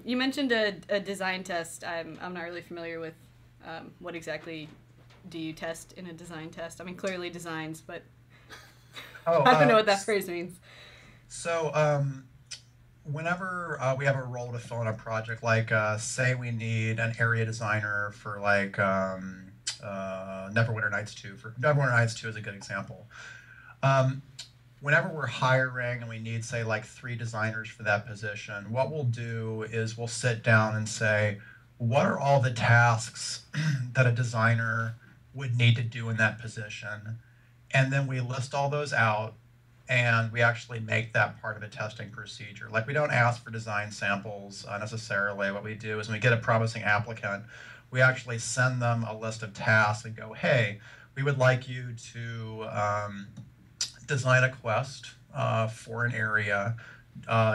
You mentioned a design test. I'm not really familiar with what exactly do you test in a design test. I mean, clearly designs, but Oh, I don't know what that phrase means. so whenever we have a role to fill in a project, like say we need an area designer for like Neverwinter Nights 2. For Neverwinter Nights 2 is a good example. Um, Whenever we're hiring and we need, say, like three designers for that position, what we'll do is we'll sit down and say, what are all the tasks that a designer would need to do in that position? And then we list all those out and we actually make that part of a testing procedure. Like we don't ask for design samples necessarily. What we do is when we get a promising applicant, we actually send them a list of tasks and go, hey, we would like you to design a quest for an area,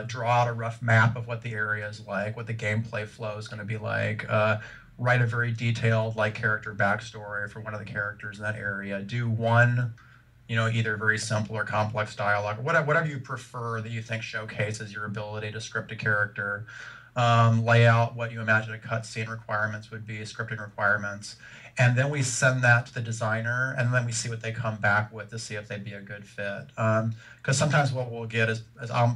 draw out a rough map of what the area is like, what the gameplay flow is going to be like, write a very detailed like character backstory for one of the characters in that area, do one, either very simple or complex dialogue, whatever you prefer that you think showcases your ability to script a character. Lay out what you imagine a cutscene requirements would be, scripting requirements, and then we send that to the designer, and then we see what they come back with to see if they'd be a good fit. Because sometimes what we'll get is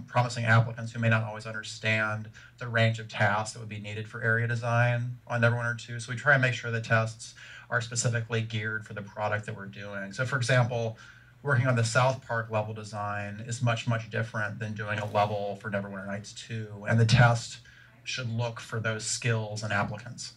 promising applicants who may not always understand the range of tasks that would be needed for area design on Neverwinter 2. So we try and make sure the tests are specifically geared for the product that we're doing. So, for example, working on the South Park level design is much, much different than doing a level for Neverwinter Nights 2, and the test should look for those skills and applicants.